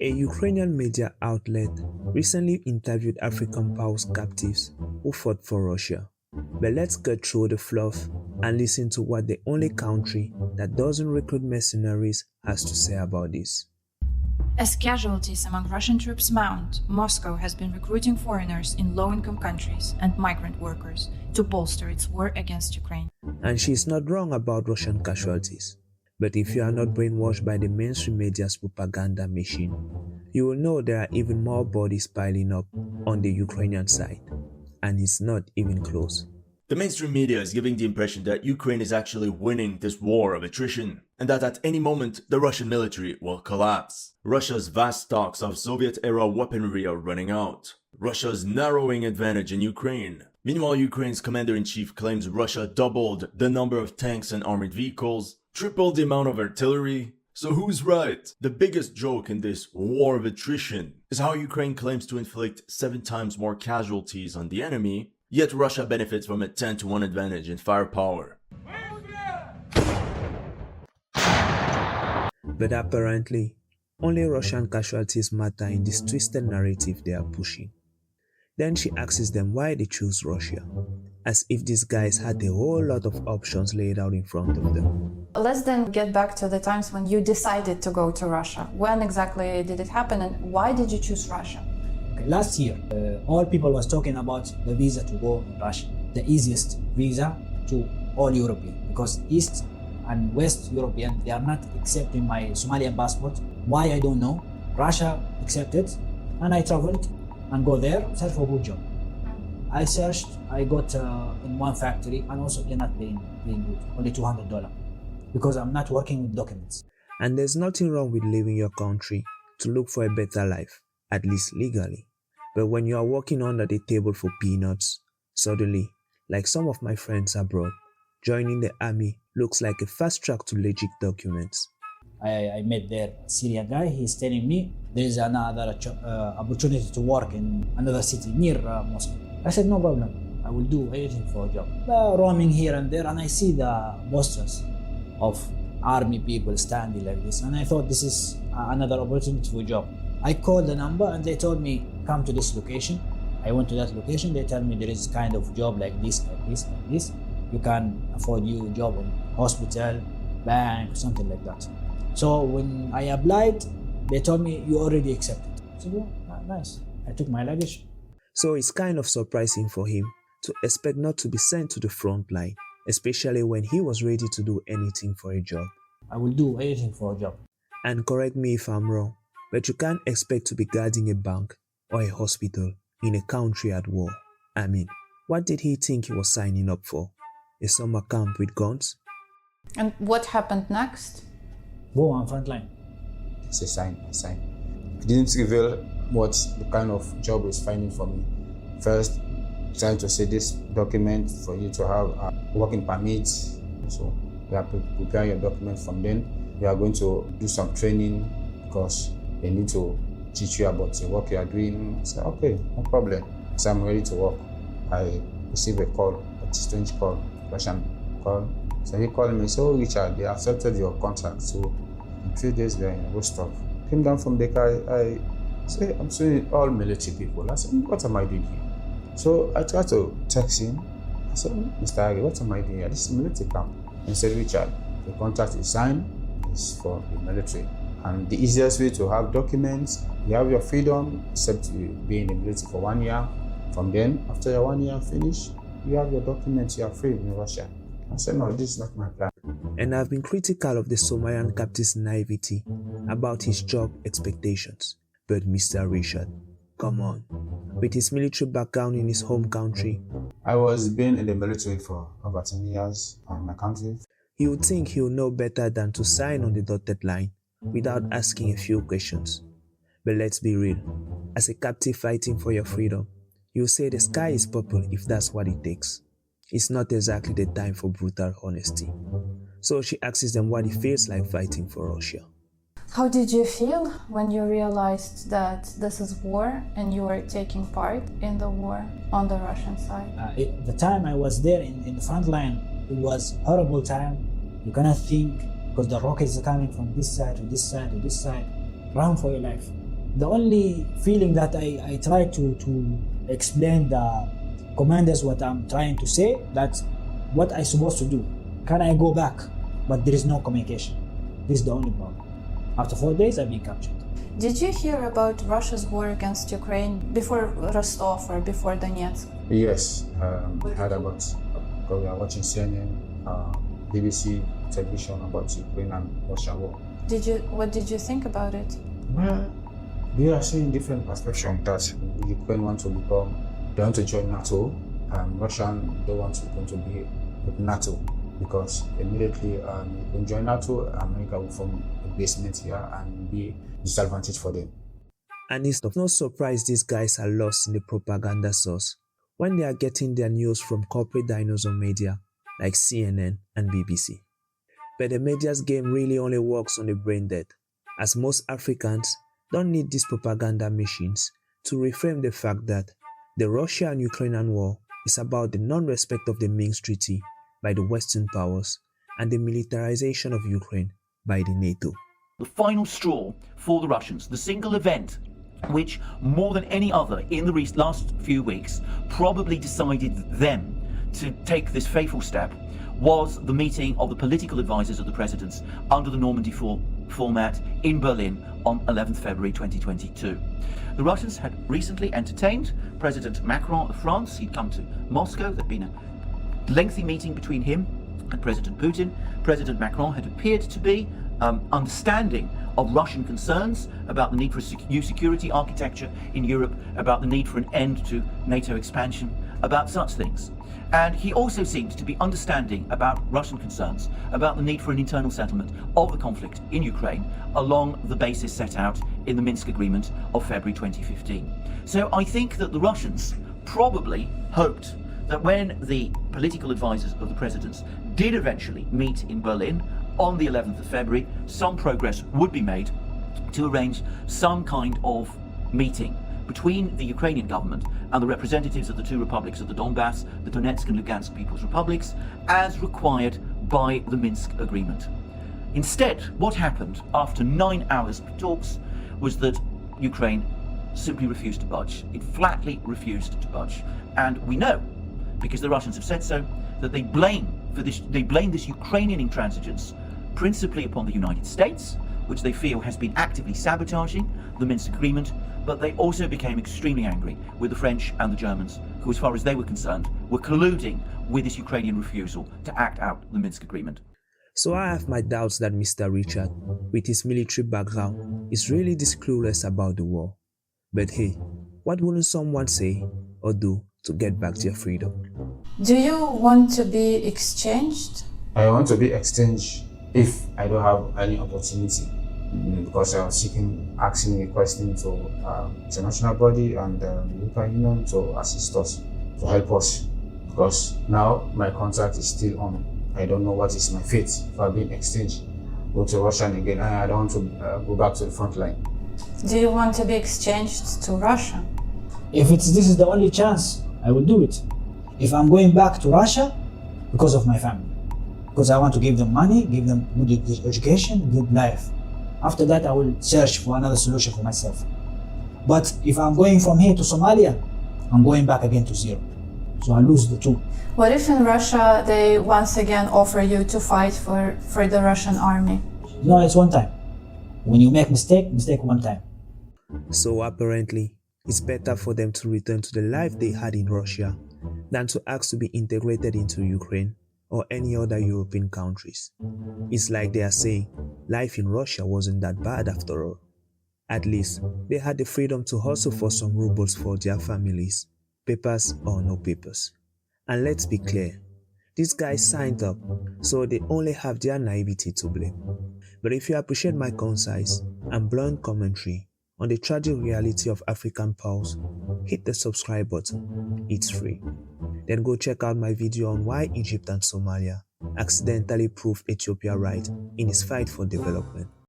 A Ukrainian media outlet recently interviewed African POWs captives who fought for Russia. But let's get through the fluff and listen to what the only country that doesn't recruit mercenaries has to say about this. As casualties among Russian troops mount, Moscow has been recruiting foreigners in low-income countries and migrant workers to bolster its war against Ukraine. And she's not wrong about Russian casualties. But if you are not brainwashed by the mainstream media's propaganda machine, you will know there are even more bodies piling up on the Ukrainian side. And it's not even close. The mainstream media is giving the impression that Ukraine is actually winning this war of attrition, and that at any moment the Russian military will collapse. Russia's vast stocks of Soviet-era weaponry are running out. Russia's narrowing advantage in Ukraine. Meanwhile, Ukraine's commander-in-chief claims Russia doubled the number of tanks and armored vehicles, tripled the amount of artillery. So who's right? The biggest joke in this war of attrition is how Ukraine claims to inflict 7 times more casualties on the enemy, yet Russia benefits from a 10-to-1 advantage in firepower. But apparently, only Russian casualties matter in this twisted narrative they are pushing. Then she asks them why they choose Russia, as if these guys had a whole lot of options laid out in front of them. Let's then get back to the times when you decided to go to Russia. When exactly did it happen and why did you choose Russia? Okay, last year, all people was talking about the visa to go in Russia, the easiest visa to all European, because East and West European, they are not accepting my Somalian passport. Why, I don't know. Russia accepted, and I traveled and go there, search for a good job. I searched, I got in one factory, and also they're not paying good, only $200, because I'm not working with documents. And there's nothing wrong with leaving your country to look for a better life, at least legally. But when you are working under the table for peanuts, suddenly, like some of my friends abroad, joining the army looks like a fast track to legit documents. I met there a Syrian guy. He's telling me there is another opportunity to work in another city near Moscow. I said, no problem. I will do anything for a job. Roaming here and there, and I see the posters of army people standing like this, and I thought this is another opportunity for a job. I called the number and they told me, come to this location. I went to that location. They tell me there is kind of job like this, like this, like this. You can afford you a job in hospital, bank, something like that. So when I applied, they told me you already accepted. I said, yeah, nice. I took my luggage. So it's kind of surprising for him to expect not to be sent to the front line, especially when he was ready to do anything for a job. I will do anything for a job. And correct me if I'm wrong, but you can't expect to be guarding a bank or a hospital in a country at war. I mean, what did he think he was signing up for? A summer camp with guns? And what happened next? Go on front line. It's a sign. He didn't reveal what the kind of job is finding for me. First, trying to say this document for you to have a working permit. So you have to prepare your document. From then, you are going to do some training because they need to teach you about the work you are doing. I said, okay, no problem. So I'm ready to work. I received a call, a strange call, Russian call. So he called me, so Richard, they accepted your contract. So in 3 days, they're in Rostov. Came down from the car, I say, I'm seeing all military people. I said, what am I doing here? So I tried to text him. I said, Mr. Aggie, what am I doing here? This is military camp. He said, Richard, the contract is signed, it's for the military. And the easiest way to have documents, you have your freedom, except you be in the military for 1 year. From then, after your 1 year finish, you have your documents, you are free in Russia. I said, no, this is not my plan. And I've been critical of the Somalian captain's naivety about his job expectations. But Mr. Richard, come on. With his military background in his home country, I was been in the military for over 10 years in my country. You would think he'll know better than to sign on the dotted line without asking a few questions. But let's be real. As a captive fighting for your freedom, you'll say the sky is purple if that's what it takes. It's not exactly the time for brutal honesty. So she asks them what it feels like fighting for Russia. How did you feel when you realized that this is war and you were taking part in the war on the Russian side? The time I was there in the front line, it was a horrible time. You cannot think because the rockets are coming from this side to this side to this side. Run for your life. The only feeling that I try to explain the commanders what I'm trying to say, that's what I supposed to do. Can I go back? But there is no communication. This is the only problem. After 4 days, I've been captured. Did you hear about Russia's war against Ukraine before Rostov or before Donetsk? Yes, I heard about, because we are watching CNN, BBC television about Ukraine and Russia war. What did you think about it? Well, we are seeing different perspectives that Ukraine want they want to join NATO, and Russia don't want to be with NATO, because immediately when join NATO, America will form a basement here and be disadvantage for them. And it's no surprise these guys are lost in the propaganda source when they are getting their news from corporate dinosaur media like CNN and BBC. But the media's game really only works on the brain dead, as most Africans don't need these propaganda machines to reframe the fact that the Russia and Ukrainian war is about the non-respect of the Minsk Treaty by the Western powers and the militarization of Ukraine by the NATO. The final straw for the Russians, the single event which, more than any other in the last few weeks, probably decided them to take this fateful step, was the meeting of the political advisors of the presidents under the Normandy format in Berlin on 11th February 2022. The Russians had recently entertained President Macron of France. He'd come to Moscow. There'd been a lengthy meeting between him and President Putin. President Macron had appeared to be understanding of Russian concerns about the need for a new security architecture in Europe, about the need for an end to NATO expansion, about such things. And he also seemed to be understanding about Russian concerns, about the need for an internal settlement of the conflict in Ukraine along the basis set out in the Minsk Agreement of February 2015. So I think that the Russians probably hoped that when the political advisors of the presidents did eventually meet in Berlin on the 11th of February, some progress would be made to arrange some kind of meeting between the Ukrainian government and the representatives of the two republics of the Donbass, the Donetsk and Lugansk People's Republics, as required by the Minsk Agreement. Instead, what happened after 9 hours of talks was that Ukraine simply refused to budge. It flatly refused to budge. And we know, because the Russians have said so, that they blame this Ukrainian intransigence principally upon the United States, which they feel has been actively sabotaging the Minsk Agreement, but they also became extremely angry with the French and the Germans, who, as far as they were concerned, were colluding with this Ukrainian refusal to act out the Minsk Agreement. So I have my doubts that Mr. Richard, with his military background, is really this clueless about the war. But hey, what wouldn't someone say or do to get back their freedom? Do you want to be exchanged? I want to be exchanged if I don't have any opportunity, because I was asking a question to international body and the European Union to assist us, to help us, because now my contract is still on. I don't know what is my fate if I've been exchanged. Go to Russia and again, I don't want to go back to the front line. Do you want to be exchanged to Russia? If this is the only chance, I will do it. If I'm going back to Russia, because of my family, because I want to give them money, give them good education, good life. After that, I will search for another solution for myself. But if I'm going from here to Somalia, I'm going back again to zero. So I lose the two. What if in Russia they once again offer you to fight for the Russian army? No, it's one time. When you make mistake one time. So apparently, it's better for them to return to the life they had in Russia than to ask to be integrated into Ukraine or any other European countries. It's like they are saying life in Russia wasn't that bad after all. At least they had the freedom to hustle for some rubles for their families, papers or no papers. And let's be clear, these guys signed up, so they only have their naivety to blame. But if you appreciate my concise and blunt commentary on the tragic reality of African POWs, hit the subscribe button. It's free. Then go check out my video on why Egypt and Somalia accidentally proved Ethiopia right in its fight for development.